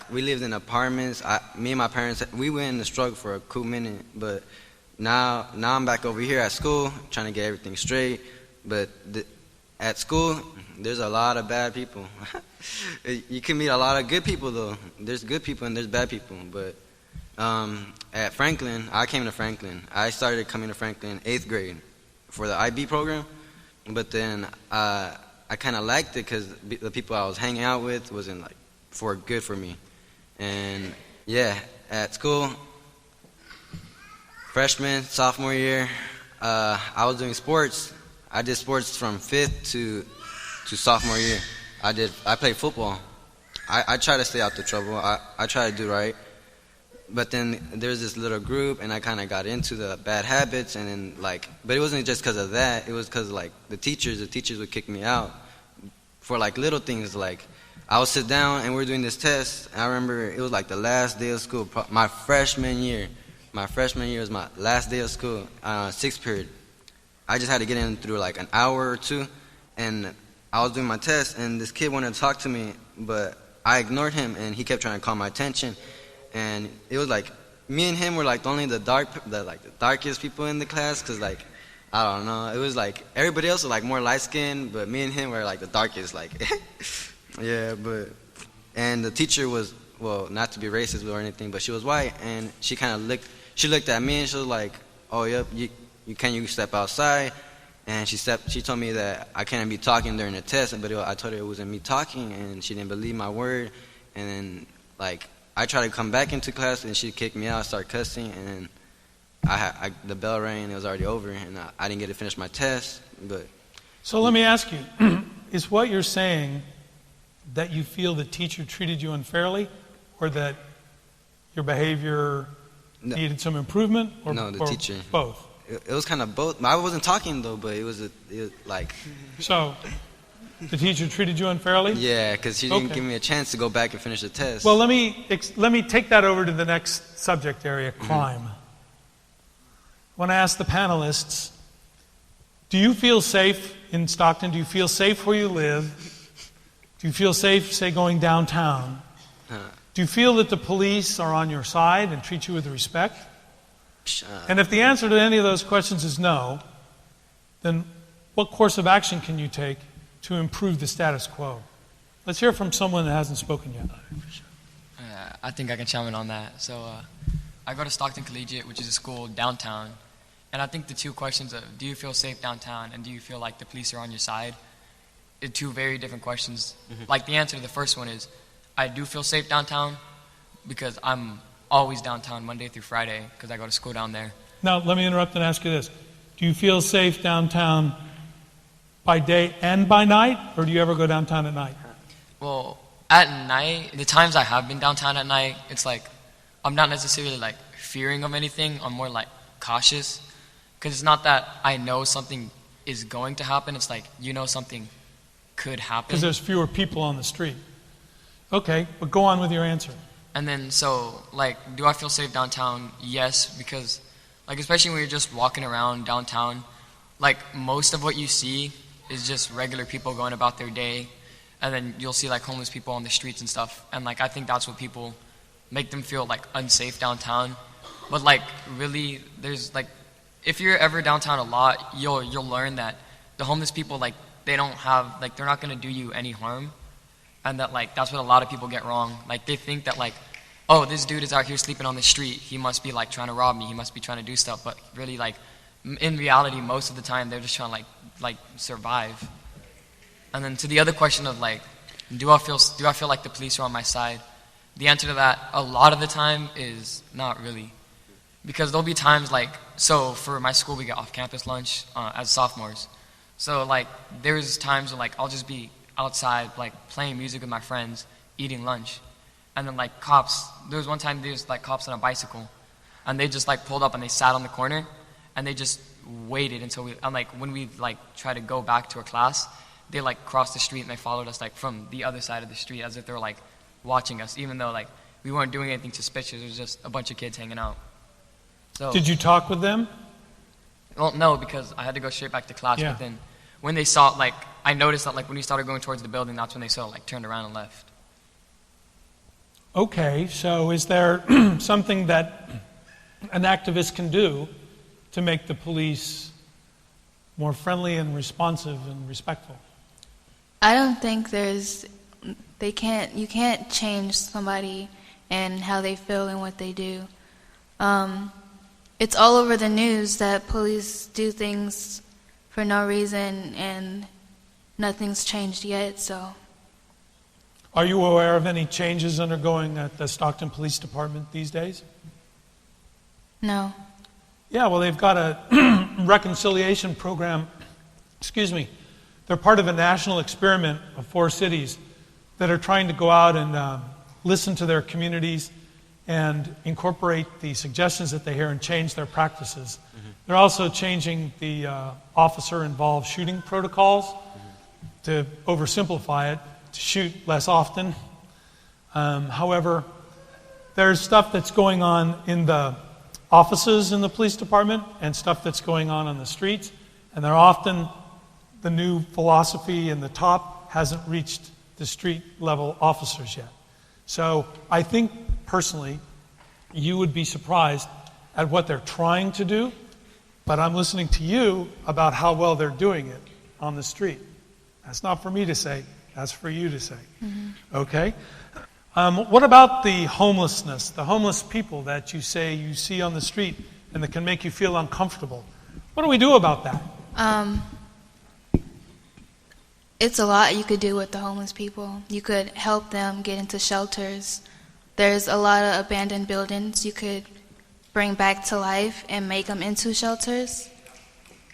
We lived in apartments. Me and my parents, we went in the struggle for a cool minute, but now I'm back over here at school trying to get everything straight. But at school, there's a lot of bad people. You can meet a lot of good people, though. There's good people and there's bad people. But at Franklin, I came to Franklin. I started coming to Franklin 8th grade for the IB program. But then I kind of liked it because the people I was hanging out with wasn't good for me. And yeah, at school, freshman, sophomore year, I was doing sports. I did sports from 5th to sophomore year. I played football. I try to stay out the trouble. I try to do right. But then there's this little group, and I kind of got into the bad habits, and then but it wasn't just because of that. It was because the teachers would kick me out for little things. I would sit down and we were doing this test. And I remember it was the last day of school, my freshman year. My freshman year was my last day of school, 6th period. I just had to get in through an hour or two, and I was doing my test, and this kid wanted to talk to me, but I ignored him, and he kept trying to call my attention. And it was me and him were only the darkest people in the class, because I don't know, it was everybody else was more light skinned, but me and him were the darkest, yeah. But and the teacher was, well, not to be racist or anything, but she was white, and she kind of looked at me, and she was like, oh yep, you step outside. And she told me that I can't be talking during the test, but I told her it wasn't me talking, and she didn't believe my word. And then I tried to come back into class, and she kicked me out, started cussing, and then the bell rang, and it was already over, and I didn't get to finish my test. But so let me ask you, is what you're saying that you feel the teacher treated you unfairly, or that your behavior needed some improvement, or no, the teacher, both? It was kind of both. I wasn't talking though, but it was So, the teacher treated you unfairly? Yeah, because she didn't give me a chance to go back and finish the test. Well, let me take that over to the next subject area, crime. I want to ask the panelists, do you feel safe in Stockton? Do you feel safe where you live? Do you feel safe, say, going downtown? Do you feel that the police are on your side and treat you with respect? And if the answer to any of those questions is no, then what course of action can you take to improve the status quo? Let's hear from someone that hasn't spoken yet. I think I can chime in on that. So I go to Stockton Collegiate, which is a school downtown. And I think the two questions of do you feel safe downtown and do you feel like the police are on your side are two very different questions. Mm-hmm. The answer to the first one is I do feel safe downtown because I'm always downtown Monday through Friday because I go to school down there. Now, let me interrupt and ask you this. Do you feel safe downtown by day and by night, or do you ever go downtown at night? Well, at night, the times I have been downtown at night, it's like I'm not necessarily like fearing of anything. I'm more like cautious, because it's not that I know something is going to happen. It's like something could happen. Because there's fewer people on the street. Okay, but go on with your answer. And then, so, like, do I feel safe downtown? Yes, because, like, especially when you're just walking around downtown, like, most of what you see is just regular people going about their day, and then you'll see, like, homeless people on the streets and stuff, and, like, I think that's what people make them feel, like, unsafe downtown. But, like, really, there's, like, if you're ever downtown a lot, you'll learn that the homeless people, like, they don't have, like, they're not going to do you any harm. And that, like, that's what a lot of people get wrong. Like, they think that, like, oh, this dude is out here sleeping on the street. He must be, like, trying to rob me. He must be trying to do stuff. But really, like, in reality, most of the time, they're just trying to, like survive. And then to the other question of, like, do I feel like the police are on my side? The answer to that, a lot of the time, is not really. Because there'll be times, like, so for my school, we get off-campus lunch as sophomores. So, like, there's times where, like, I'll just be outside, like, playing music with my friends, eating lunch. And then, like, cops, there was one time there was, like, cops on a bicycle. And they just, like, pulled up and they sat on the corner. And they just waited until when we, like, tried to go back to our class, they, like, crossed the street and they followed us, like, from the other side of the street as if they were, like, watching us. Even though, like, we weren't doing anything suspicious. It was just a bunch of kids hanging out. So, did you talk with them? Well, no, because I had to go straight back to class. Yeah. But then when they saw, like, I noticed that, like, when we started going towards the building, that's when they sort of, like, turned around and left. Okay, so is there something that an activist can do to make the police more friendly and responsive and respectful? I don't think you can't change somebody and how they feel and what they do. It's all over the news that police do things for no reason and nothing's changed yet, so. Are you aware of any changes undergoing at the Stockton Police Department these days? No. Yeah, well, they've got a reconciliation program. Excuse me. They're part of a national experiment of 4 cities that are trying to go out and listen to their communities and incorporate the suggestions that they hear and change their practices. Mm-hmm. They're also changing the officer-involved shooting protocols to oversimplify it, to shoot less often. However, there's stuff that's going on in the offices in the police department and stuff that's going on the streets, and they're often the new philosophy in the top hasn't reached the street-level officers yet. So I think, personally, you would be surprised at what they're trying to do, but I'm listening to you about how well they're doing it on the street. That's not for me to say. That's for you to say. Mm-hmm. Okay? What about the homelessness, the homeless people that you say you see on the street and that can make you feel uncomfortable? What do we do about that? It's a lot you could do with the homeless people. You could help them get into shelters. There's a lot of abandoned buildings you could bring back to life and make them into shelters.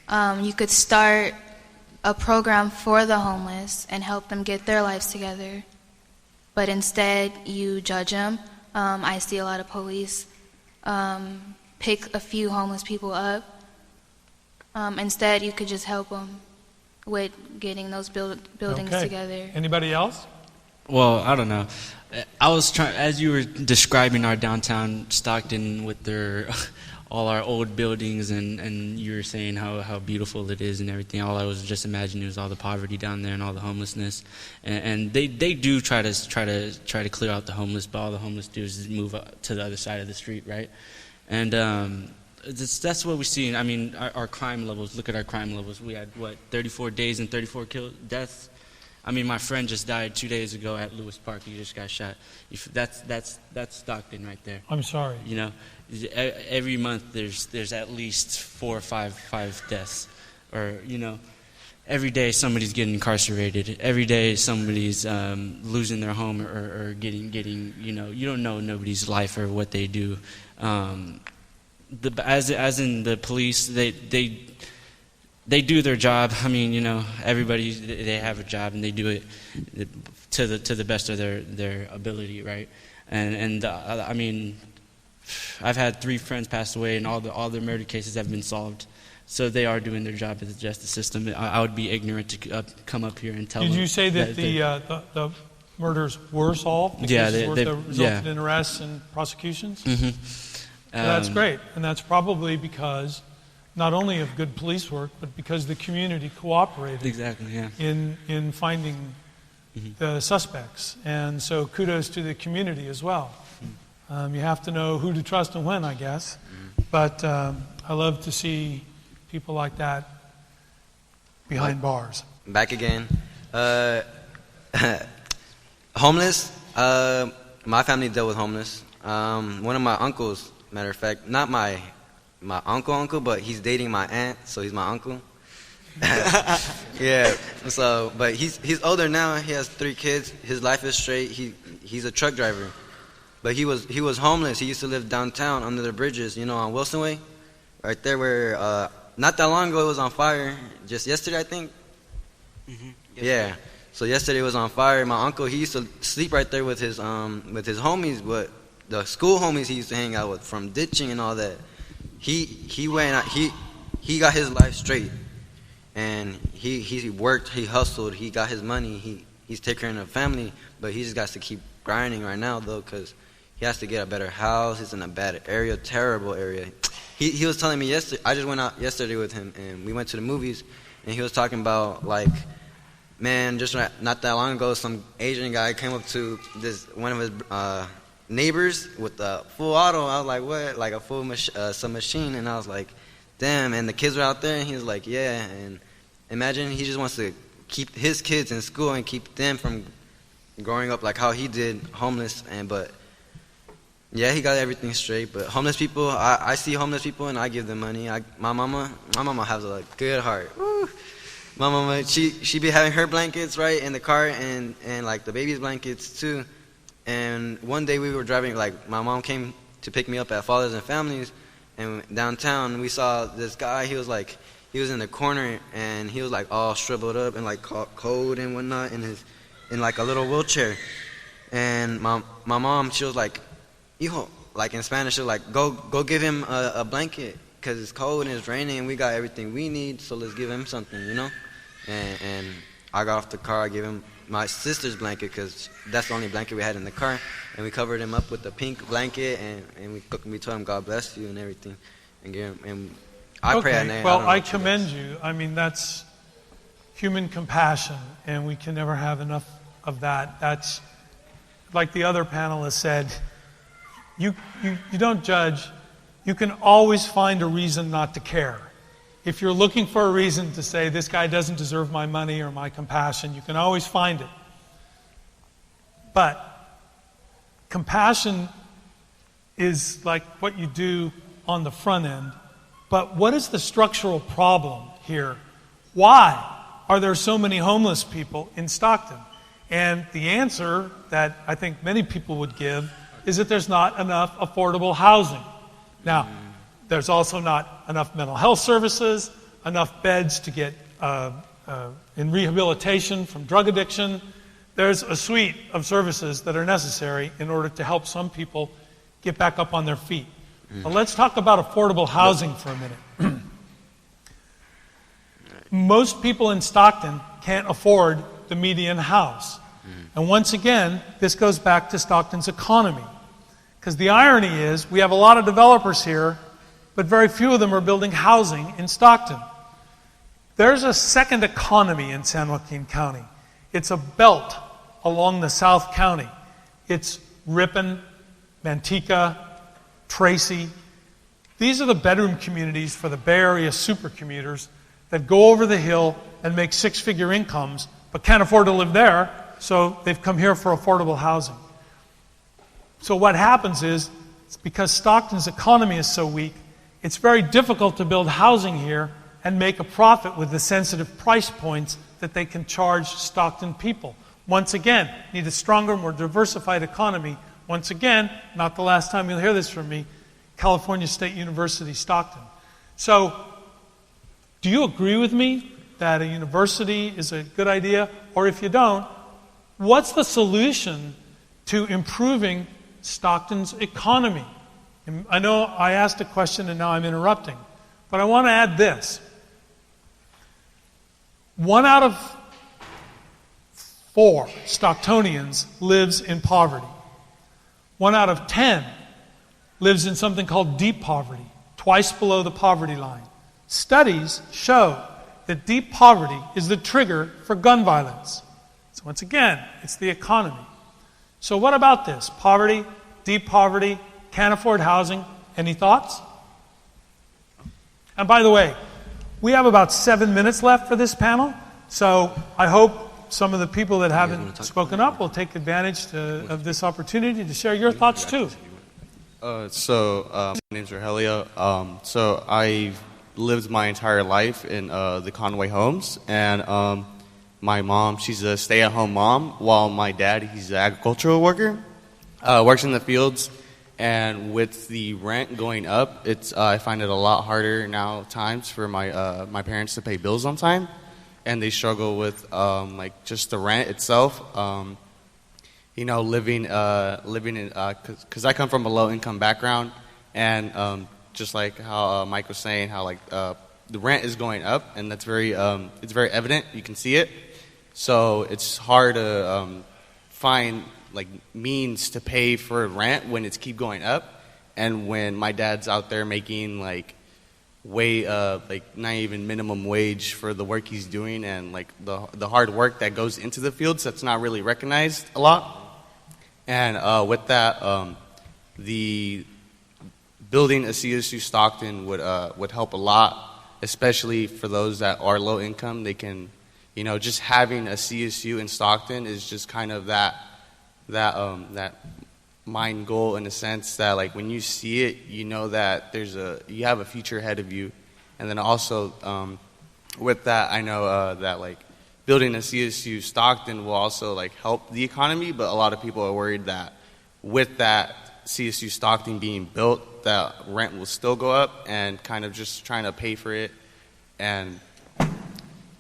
You could start a program for the homeless and help them get their lives together. But instead, you judge them. I see a lot of police pick a few homeless people up. Instead, you could just help them with getting those buildings together. Anybody else? Well, I don't know. I was trying, as you were describing our downtown Stockton with their all our old buildings, and you were saying how beautiful it is and everything. All I was just imagining was all the poverty down there and all the homelessness. And they do try to clear out the homeless, but all the homeless do is move up to the other side of the street, right? And that's what we see. I mean, our crime levels. Look at our crime levels. We had 34 days and 34 deaths. I mean, my friend just died 2 days ago at Lewis Park. He just got shot. That's Stockton right there. I'm sorry. You know, every month there's at least 4 or 5 deaths, or you know, every day somebody's getting incarcerated. Every day somebody's losing their home or getting you know, you don't know nobody's life or what they do. As in the police, they they do their job. I mean, everybody, they have a job and they do it to the best of their ability, right? And I mean, I've had 3 friends pass away, and all their murder cases have been solved. So they are doing their job in the justice system. I would be ignorant to come up here and tell them. Did you say that the murders were solved? Yeah, they resulted in arrests and prosecutions? Mm-hmm. That's great, and that's probably because not only of good police work, but because the community cooperated in finding the suspects. And so kudos to the community as well. You have to know who to trust and when, I guess. But I love to see people like that behind bars. Back again. Homeless. My family dealt with homeless. One of my uncles, matter of fact, not my uncle, but he's dating my aunt, so he's my uncle. Yeah. So, but he's older now. He has 3 kids. His life is straight. He's a truck driver, but he was homeless. He used to live downtown under the bridges, on Wilson Way, right there where not that long ago it was on fire. Just yesterday, I think. Mm-hmm. Yeah. So yesterday it was on fire. My uncle, he used to sleep right there with his homies, but the school homies he used to hang out with from ditching and all that. He went out, he got his life straight, and he worked, he hustled, he got his money, he's taking care of the family, but he just got to keep grinding right now though, because he has to get a better house. He's in a bad area, terrible area. He was telling me yesterday, I just went out yesterday with him, and we went to the movies, and he was talking about, like, man, just not that long ago, some Asian guy came up to one of his neighbors with a full auto. I was like, what? Like a full some machine. And I was like, damn. And the kids were out there, and he was like, yeah. And imagine he just wants to keep his kids in school and keep them from growing up like how he did, homeless. But yeah, he got everything straight. But homeless people, I see homeless people and I give them money. My mama has a good heart. Woo. My mama, she be having her blankets right in the car and like the baby's blankets too. And one day we were driving, like my mom came to pick me up at Fathers and Families, and downtown we saw this guy. He was in the corner and he was like all shriveled up and like cold and whatnot in like a little wheelchair. And my mom, she was like, hijo, like in Spanish, she was like, go give him a blanket because it's cold and it's raining and we got everything we need, so let's give him something, And I got off the car, I gave him my sister's blanket because that's the only blanket we had in the car, and we covered him up with the pink blanket, and we told him God bless you and everything, and gave him. And I pray at night. Well, I commend you. I mean, that's human compassion, and we can never have enough of that. That's like the other panelists said. You don't judge. You can always find a reason not to care. If you're looking for a reason to say, this guy doesn't deserve my money or my compassion, you can always find it. But compassion is like what you do on the front end. But what is the structural problem here? Why are there so many homeless people in Stockton? And the answer that I think many people would give is that there's not enough affordable housing. Now, there's also not enough mental health services, enough beds to get in rehabilitation from drug addiction. There's a suite of services that are necessary in order to help some people get back up on their feet. But let's talk about affordable housing for a minute. Most people in Stockton can't afford the median house. And once again, this goes back to Stockton's economy. Because the irony is, we have a lot of developers here, but very few of them are building housing in Stockton. There's a second economy in San Joaquin County. It's a belt along the South County. It's Ripon, Manteca, Tracy. These are the bedroom communities for the Bay Area supercommuters that go over the hill and make 6-figure incomes, but can't afford to live there, so they've come here for affordable housing. So what happens is, it's because Stockton's economy is so weak, it's very difficult to build housing here and make a profit with the sensitive price points that they can charge Stockton people. Once again, need a stronger, more diversified economy. Once again, not the last time you'll hear this from me, California State University, Stockton. So Do you agree with me that a university is a good idea? Or if you don't, what's the solution to improving Stockton's economy? And I know I asked a question and now I'm interrupting, but I want to add this. 1 out of 4 Stocktonians lives in poverty. 1 out of 10 lives in something called deep poverty, twice below the poverty line. Studies show that deep poverty is the trigger for gun violence. So once again, it's the economy. So what about this? Poverty, deep poverty, can't afford housing. Any thoughts? And by the way, we have about 7 minutes left for this panel, so I hope some of the people that haven't spoken up will take advantage of this opportunity to share your thoughts too. My name's Rogelio. So I've lived my entire life in the Conway homes, and my mom, she's a stay-at-home mom, while my dad, he's an agricultural worker, works in the fields. And with the rent going up, I find it a lot harder now times for my parents to pay bills on time, and they struggle with like just the rent itself. Living in because I come from a low-income background, and just like how Mike was saying, how like the rent is going up, and that's it's very evident. You can see it, so it's hard to find like means to pay for rent when it's keep going up, and when my dad's out there making like like not even minimum wage for the work he's doing, and like the hard work that goes into the fields that's not really recognized a lot. And with that, the building a CSU Stockton would help a lot, especially for those that are low income. They can, just having a CSU in Stockton is just kind of that mind goal, in a sense that like when you see it, you know that you have a future ahead of you. And then also with that, I know that like building a CSU Stockton will also like help the economy, but a lot of people are worried that with that CSU Stockton being built, that rent will still go up, and kind of just trying to pay for it. And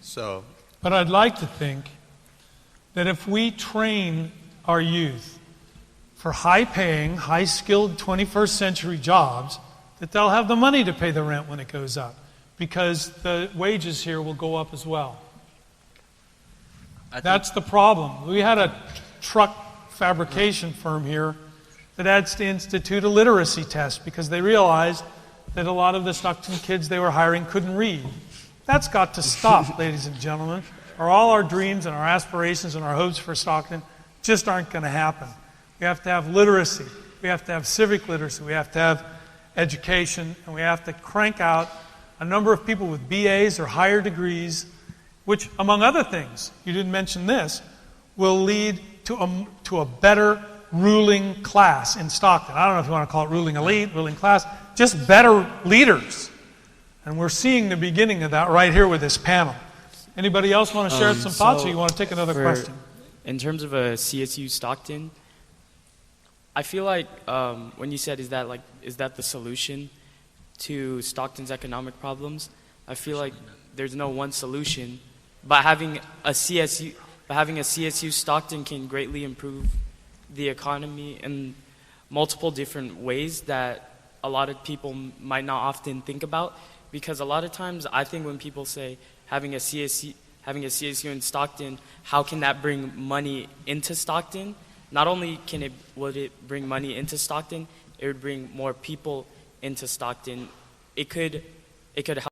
so, but I'd like to think that if we train our youth for high-paying, high-skilled 21st century jobs, that they'll have the money to pay the rent when it goes up, because the wages here will go up as well. That's the problem. We had a truck fabrication firm here that had to institute a literacy test because they realized that a lot of the Stockton kids they were hiring couldn't read. That's got to stop, ladies and gentlemen, or all our dreams and our aspirations and our hopes for Stockton just aren't going to happen. We have to have literacy. We have to have civic literacy. We have to have education. And we have to crank out a number of people with BAs or higher degrees, which, among other things, you didn't mention this, will lead to a better ruling class in Stockton. I don't know if you want to call it ruling elite, ruling class, just better leaders. And we're seeing the beginning of that right here with this panel. Anybody else want to share some thoughts, or you want to take another question? In terms of a CSU Stockton, I feel like when you said, is that the solution to Stockton's economic problems? I feel like there's no one solution. But having a CSU Stockton can greatly improve the economy in multiple different ways that a lot of people might not often think about. Because a lot of times, I think when people say having a CSU in Stockton, how can that bring money into Stockton? Not only would it bring money into Stockton, it would bring more people into Stockton. It could help